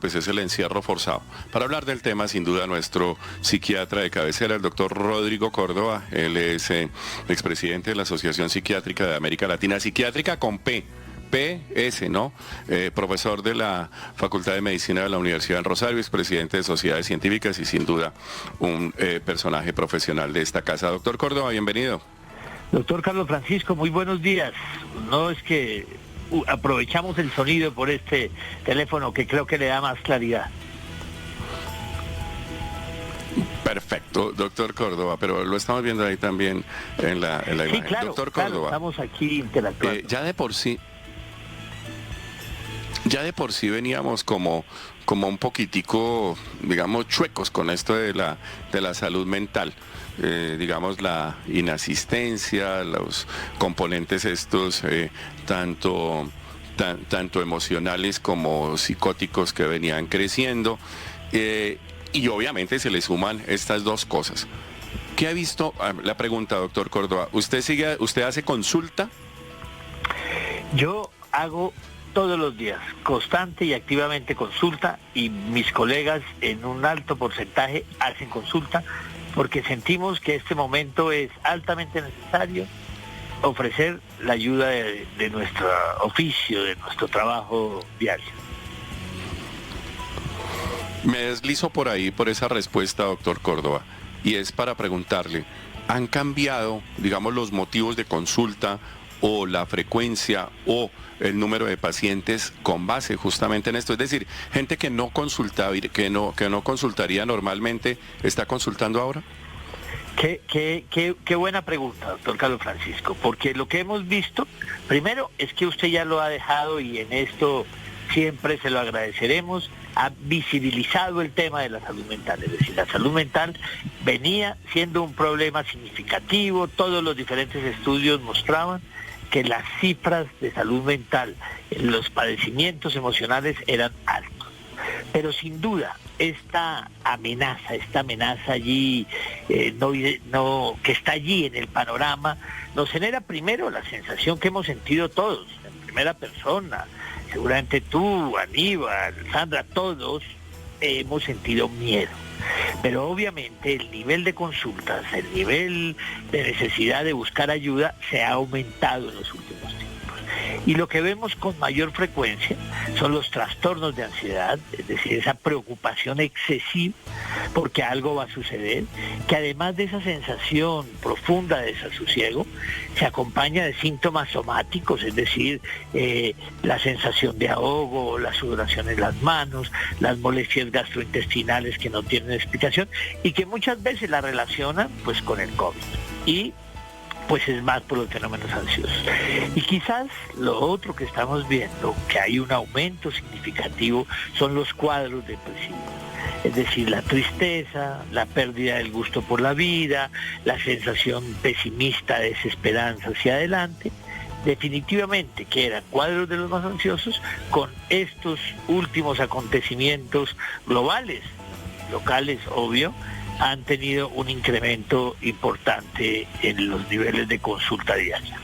pues es el encierro forzado. Para hablar del tema, sin duda, nuestro psiquiatra de cabecera, el doctor Rodrigo Córdoba. Él es expresidente de la Asociación Psiquiátrica de América Latina, psiquiátrica con PS, ¿no? Profesor de la Facultad de Medicina de la Universidad de Rosario, expresidente de Sociedades Científicas y sin duda un personaje profesional de esta casa. Doctor Córdoba, bienvenido. Doctor Carlos Francisco, muy buenos días. No es que aprovechamos el sonido por este teléfono que creo que le da más claridad. Perfecto, doctor Córdoba, pero lo estamos viendo ahí también en la sí, imagen. Claro, doctor Córdoba, estamos aquí interactuando. Ya de por sí veníamos como un poquitico, digamos, chuecos con esto de la salud mental. Digamos, la inasistencia, los componentes estos tanto emocionales como psicóticos que venían creciendo, y obviamente se le suman estas dos cosas. ¿Qué ha visto? La pregunta, doctor Córdoba, ¿usted hace consulta? Yo hago todos los días, constante y activamente consulta, y mis colegas en un alto porcentaje hacen consulta, porque sentimos que este momento es altamente necesario ofrecer la ayuda de nuestro oficio, de nuestro trabajo diario. Me deslizo por ahí, por esa respuesta, doctor Córdoba, y es para preguntarle, ¿han cambiado, digamos, los motivos de consulta o la frecuencia o el número de pacientes con base justamente en esto? Es decir, gente que no consultaba, que no consultaría normalmente, ¿está consultando ahora? Qué buena pregunta, doctor Carlos Francisco, porque lo que hemos visto, primero, es que usted ya lo ha dejado, y en esto siempre se lo agradeceremos, ha visibilizado el tema de la salud mental. Es decir, la salud mental venía siendo un problema significativo, todos los diferentes estudios mostraban que las cifras de salud mental, los padecimientos emocionales eran altos. Pero sin duda, esta amenaza allí, que está allí en el panorama, nos genera primero la sensación que hemos sentido todos, en primera persona, seguramente tú, Aníbal, Sandra, todos hemos sentido miedo. Pero obviamente el nivel de consultas, el nivel de necesidad de buscar ayuda se ha aumentado en los últimos tiempos. Y lo que vemos con mayor frecuencia son los trastornos de ansiedad, es decir, esa preocupación excesiva porque algo va a suceder, que además de esa sensación profunda de desasosiego, se acompaña de síntomas somáticos, es decir, la sensación de ahogo, la sudoración en las manos, las molestias gastrointestinales que no tienen explicación y que muchas veces la relacionan pues con el COVID. Y pues es más por los fenómenos ansiosos. Y quizás lo otro que estamos viendo, que hay un aumento significativo, son los cuadros depresivos. Es decir, la tristeza, la pérdida del gusto por la vida, la sensación pesimista, desesperanza hacia adelante, definitivamente que eran cuadros de los más ansiosos con estos últimos acontecimientos globales, locales, obvio, han tenido un incremento importante en los niveles de consulta diaria.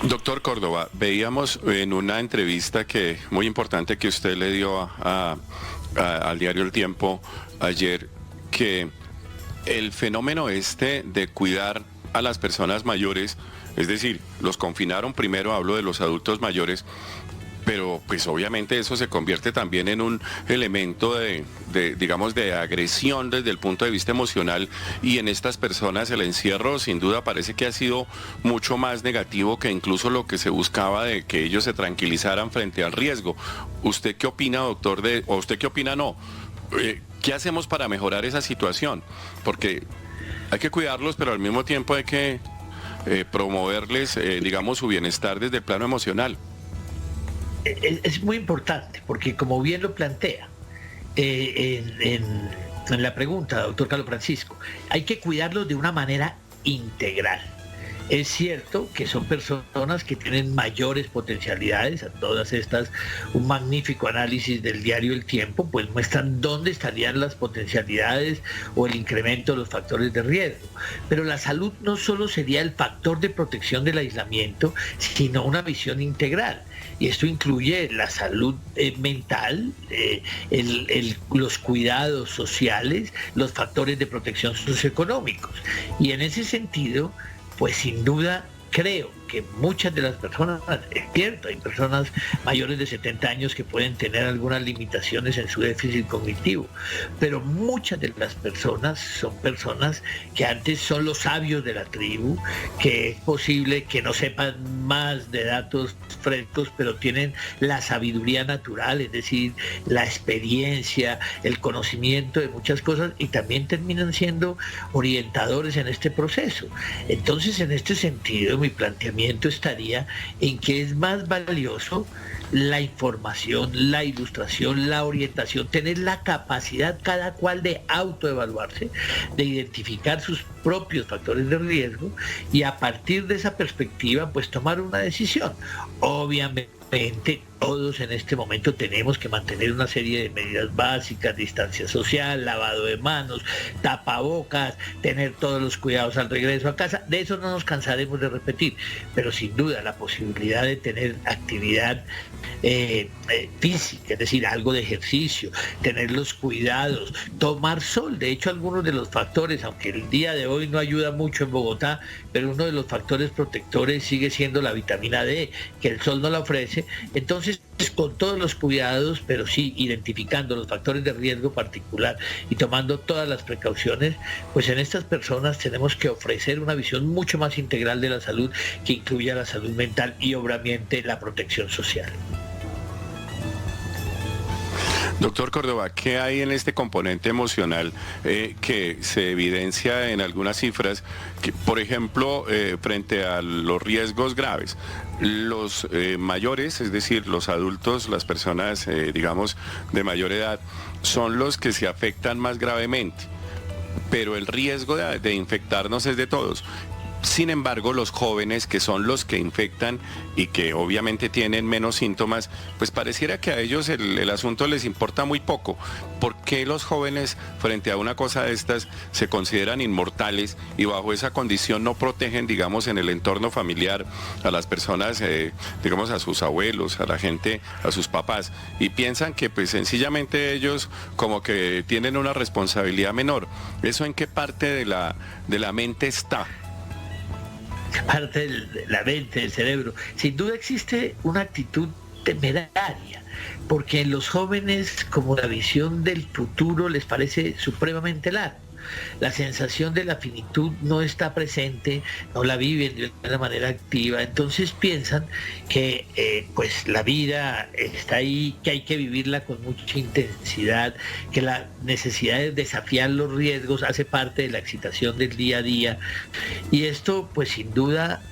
Doctor Córdoba, veíamos en una entrevista muy importante que usted le dio al diario El Tiempo ayer, que el fenómeno de cuidar a las personas mayores, es decir, los confinaron primero, hablo de los adultos mayores, pero pues obviamente eso se convierte también en un elemento digamos, de agresión desde el punto de vista emocional, y en estas personas el encierro sin duda parece que ha sido mucho más negativo que incluso lo que se buscaba de que ellos se tranquilizaran frente al riesgo. ¿Usted qué opina, doctor, o usted qué opina, qué hacemos para mejorar esa situación? Porque hay que cuidarlos, pero al mismo tiempo hay que promoverles, digamos, su bienestar desde el plano emocional. Es muy importante, porque como bien lo plantea en la pregunta, doctor Carlos Francisco, hay que cuidarlos de una manera integral. Es cierto que son personas que tienen mayores potencialidades, a todas estas, un magnífico análisis del diario El Tiempo, pues muestran dónde estarían las potencialidades o el incremento de los factores de riesgo. Pero la salud no solo sería el factor de protección del aislamiento, sino una visión integral. y esto incluye la salud mental, los cuidados sociales, los factores de protección socioeconómicos. Y en ese sentido, pues sin duda creo que muchas de las personas, es cierto, hay personas mayores de 70 años que pueden tener algunas limitaciones en su déficit cognitivo, pero muchas de las personas son personas que antes son los sabios de la tribu, que es posible que no sepan más de datos frescos, pero tienen la sabiduría natural, es decir, la experiencia, el conocimiento de muchas cosas, y también terminan siendo orientadores en este proceso. Entonces, en este sentido, mi planteamiento estaría en que es más valioso la información, la ilustración, la orientación, tener la capacidad cada cual de autoevaluarse, de identificar sus propios factores de riesgo y a partir de esa perspectiva pues tomar una decisión. Obviamente todos en este momento tenemos que mantener una serie de medidas básicas, distancia social, lavado de manos, tapabocas, tener todos los cuidados al regreso a casa. De eso no nos cansaremos de repetir, pero sin duda la posibilidad de tener actividad física, es decir, algo de ejercicio, tener los cuidados, tomar sol. De hecho, algunos de los factores, aunque el día de hoy no ayuda mucho en Bogotá, pero uno de los factores protectores sigue siendo la vitamina D, que el sol no la ofrece. Entonces, con todos los cuidados, pero sí identificando los factores de riesgo particular y tomando todas las precauciones, pues en estas personas tenemos que ofrecer una visión mucho más integral de la salud, que incluya la salud mental y obviamente la protección social. Doctor Córdoba, ¿qué hay en este componente emocional que se evidencia en algunas cifras? Que, por ejemplo, frente a los riesgos graves, los mayores, es decir, los adultos, las personas, digamos, de mayor edad, son los que se afectan más gravemente, pero el riesgo de infectarnos es de todos. Sin embargo, los jóvenes, que son los que infectan y que obviamente tienen menos síntomas, pues pareciera que a ellos el asunto les importa muy poco. ¿Por qué los jóvenes frente a una cosa de estas se consideran inmortales y bajo esa condición no protegen, digamos, en el entorno familiar a las personas, digamos, a sus abuelos, a la gente, a sus papás, y piensan que pues sencillamente ellos como que tienen una responsabilidad menor? ¿Eso en qué parte de la mente está? Parte de la mente, del cerebro. Sin duda existe una actitud temeraria, porque en los jóvenes, como la visión del futuro les parece supremamente larga. La sensación de la finitud no está presente, no la viven de una manera activa, entonces piensan que pues la vida está ahí, que hay que vivirla con mucha intensidad, que la necesidad de desafiar los riesgos hace parte de la excitación del día a día, y esto pues sin duda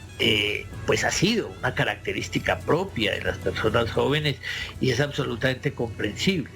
pues ha sido una característica propia de las personas jóvenes y es absolutamente comprensible.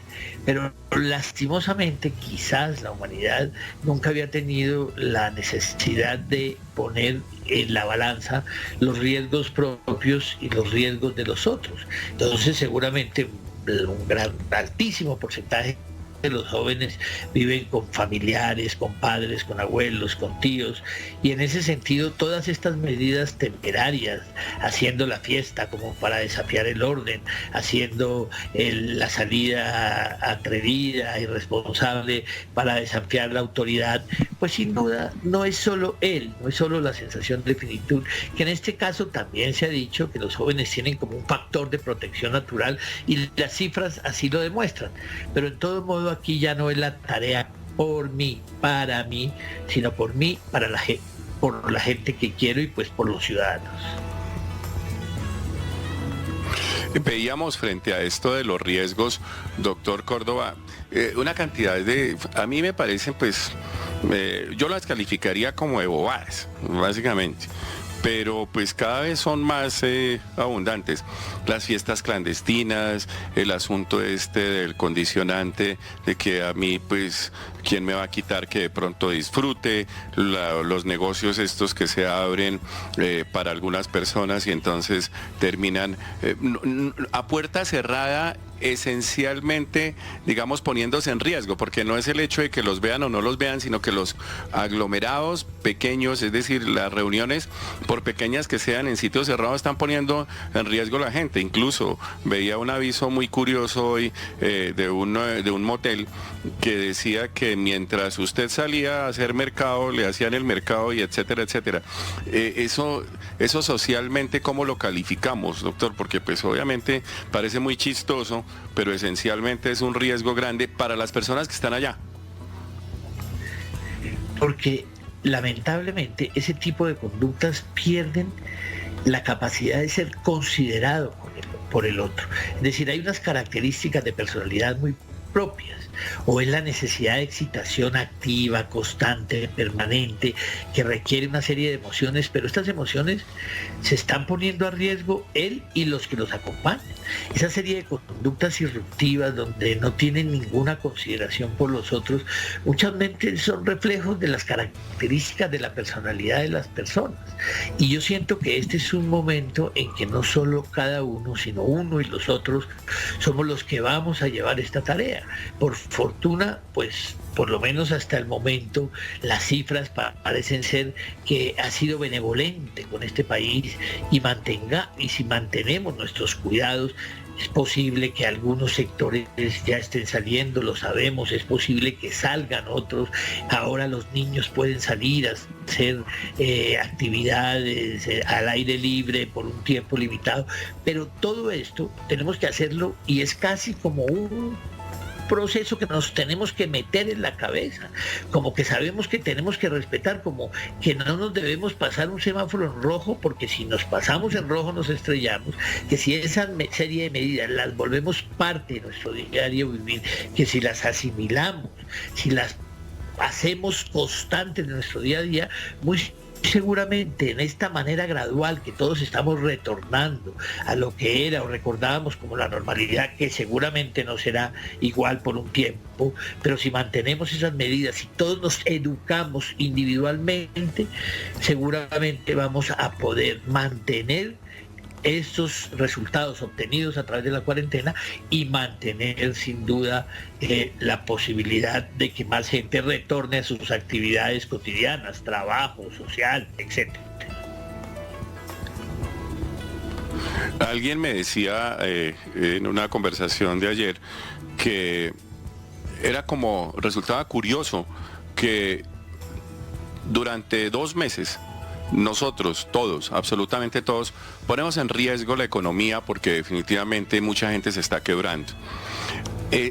Pero lastimosamente quizás la humanidad nunca había tenido la necesidad de poner en la balanza los riesgos propios y los riesgos de los otros. Entonces seguramente un altísimo porcentaje de los jóvenes viven con familiares, con padres, con abuelos, con tíos, y en ese sentido todas estas medidas temerarias, haciendo la fiesta como para desafiar el orden, haciendo la salida atrevida, irresponsable para desafiar la autoridad, pues sin duda no es solo no es solo la sensación de finitud, que en este caso también se ha dicho que los jóvenes tienen como un factor de protección natural y las cifras así lo demuestran, pero en todo modo aquí ya no es la tarea por mí, para mí, sino por mí, por la gente que quiero y pues por los ciudadanos. Veíamos frente a esto de los riesgos, doctor Córdoba, una cantidad a mí me parecen pues, yo las calificaría como de bobadas, básicamente. Pero pues cada vez son más abundantes. Las fiestas clandestinas, el asunto del condicionante, de que a mí pues, ¿quién me va a quitar que de pronto disfrute? Los negocios estos que se abren para algunas personas y entonces terminan a puerta cerrada esencialmente, digamos, poniéndose en riesgo, porque no es el hecho de que los vean o no los vean, sino que los aglomerados pequeños, es decir, las reuniones, por pequeñas que sean en sitios cerrados, están poniendo en riesgo a la gente. Incluso veía un aviso muy curioso hoy de un motel que decía que mientras usted salía a hacer mercado, le hacían el mercado y etcétera, etcétera. Eso socialmente, ¿cómo lo calificamos, doctor? Porque pues obviamente parece muy chistoso, pero esencialmente es un riesgo grande para las personas que están allá. Porque lamentablemente ese tipo de conductas pierden la capacidad de ser considerado por el otro. Es decir, hay unas características de personalidad muy propias, o es la necesidad de excitación activa, constante, permanente, que requiere una serie de emociones, pero estas emociones se están poniendo a riesgo él y los que los acompañan. Esa serie de conductas irruptivas donde no tienen ninguna consideración por los otros, muchas veces son reflejos de las características de la personalidad de las personas. Y yo siento que este es un momento en que no solo cada uno, sino uno y los otros somos los que vamos a llevar esta tarea. Por fortuna, pues por lo menos hasta el momento, las cifras parecen ser que ha sido benevolente con este país y si mantenemos nuestros cuidados, es posible que algunos sectores ya estén saliendo, lo sabemos, es posible que salgan otros. Ahora los niños pueden salir a hacer actividades al aire libre por un tiempo limitado, pero todo esto tenemos que hacerlo y es casi como un proceso que nos tenemos que meter en la cabeza, como que sabemos que tenemos que respetar, como que no nos debemos pasar un semáforo en rojo, porque si nos pasamos en rojo nos estrellamos, que si esa serie de medidas las volvemos parte de nuestro diario vivir, que si las asimilamos, si las hacemos constantes de nuestro día a día, muy seguramente en esta manera gradual que todos estamos retornando a lo que era o recordábamos como la normalidad, que seguramente no será igual por un tiempo, pero si mantenemos esas medidas y todos nos educamos individualmente, seguramente vamos a poder mantener estos resultados obtenidos a través de la cuarentena y mantener sin duda la posibilidad de que más gente retorne a sus actividades cotidianas, trabajo, social, etc. Alguien me decía en una conversación de ayer que resultaba curioso que durante 2 meses nosotros, todos, absolutamente todos, ponemos en riesgo la economía porque definitivamente mucha gente se está quebrando.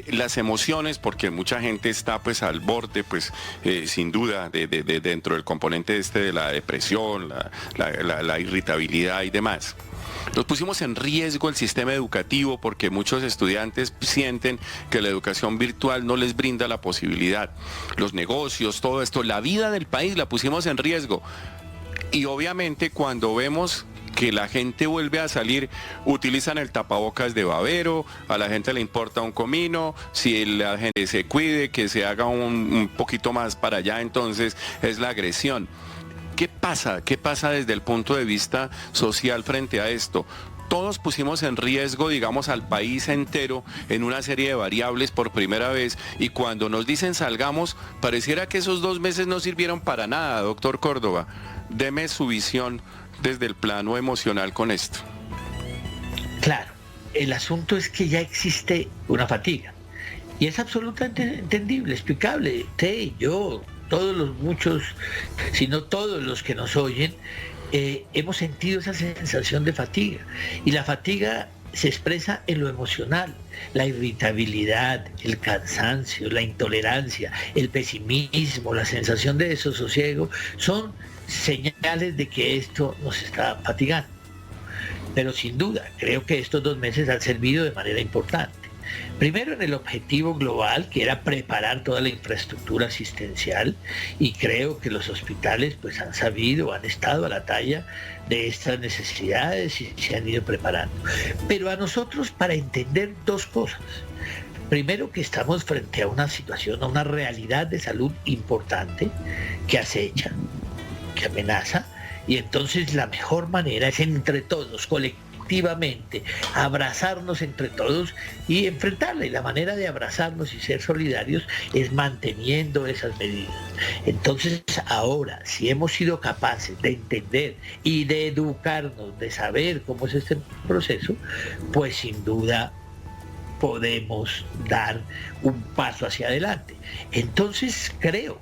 Las emociones, porque mucha gente está pues al borde, pues sin duda, de dentro del componente de la depresión, la irritabilidad y demás. Nos pusimos en riesgo el sistema educativo porque muchos estudiantes sienten que la educación virtual no les brinda la posibilidad. Los negocios, todo esto, la vida del país la pusimos en riesgo. Y obviamente cuando vemos que la gente vuelve a salir, utilizan el tapabocas de babero, a la gente le importa un comino, si la gente se cuide, que se haga un poquito más para allá, entonces es la agresión. ¿Qué pasa? ¿Qué pasa desde el punto de vista social frente a esto? Todos pusimos en riesgo, digamos, al país entero en una serie de variables por primera vez, y cuando nos dicen salgamos, pareciera que esos 2 meses no sirvieron para nada, doctor Córdoba. Deme su visión desde el plano emocional con esto. Claro, el asunto es que ya existe una fatiga y es absolutamente entendible, explicable. Usted, yo, todos los muchos, si no todos los que nos oyen, hemos sentido esa sensación de fatiga, y la fatiga se expresa en lo emocional, la irritabilidad, el cansancio, la intolerancia, el pesimismo, la sensación de desasosiego, son señales de que esto nos está fatigando. Pero sin duda, creo que estos 2 meses han servido de manera importante. Primero en el objetivo global, que era preparar toda la infraestructura asistencial, y creo que los hospitales pues han estado a la talla de estas necesidades y se han ido preparando. Pero a nosotros, para entender 2 cosas. Primero, que estamos frente a una situación, a una realidad de salud importante que acecha, que amenaza, y entonces la mejor manera es entre todos, colectivamente, colectivamente, abrazarnos entre todos y enfrentarla. Y la manera de abrazarnos y ser solidarios es manteniendo esas medidas. Entonces ahora, si hemos sido capaces de entender y de educarnos, de saber cómo es este proceso, pues sin duda podemos dar un paso hacia adelante. Entonces creo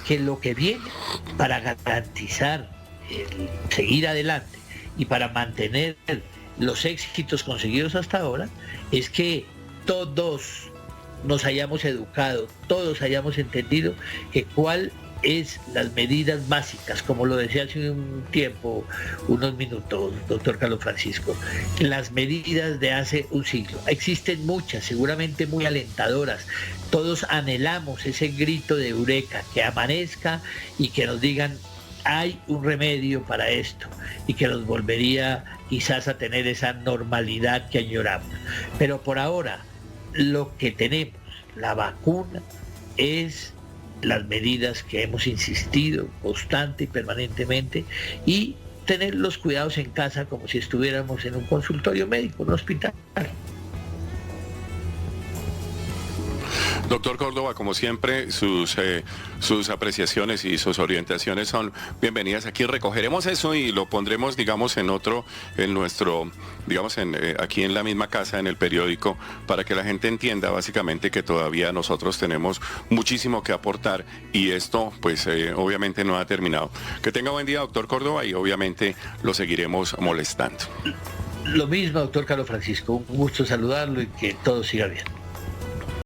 que lo que viene para garantizar el seguir adelante y para mantener los éxitos conseguidos hasta ahora es que todos nos hayamos educado, todos hayamos entendido que cuál es las medidas básicas, como lo decía hace un tiempo, unos minutos, doctor Carlos Francisco, las medidas de hace un siglo. Existen muchas, seguramente muy alentadoras. Todos anhelamos ese grito de eureka, que amanezca y que nos digan hay un remedio para esto y que nos volvería quizás a tener esa normalidad que añoramos. Pero por ahora, lo que tenemos, la vacuna, es las medidas que hemos insistido constante y permanentemente y tener los cuidados en casa como si estuviéramos en un consultorio médico, en un hospital. Doctor Córdoba, como siempre, sus apreciaciones y sus orientaciones son bienvenidas. Aquí recogeremos eso y lo pondremos, digamos, aquí en la misma casa, en el periódico, para que la gente entienda básicamente que todavía nosotros tenemos muchísimo que aportar y esto, pues, obviamente no ha terminado. Que tenga buen día, doctor Córdoba, y obviamente lo seguiremos molestando. Lo mismo, doctor Carlos Francisco. Un gusto saludarlo y que todo siga bien.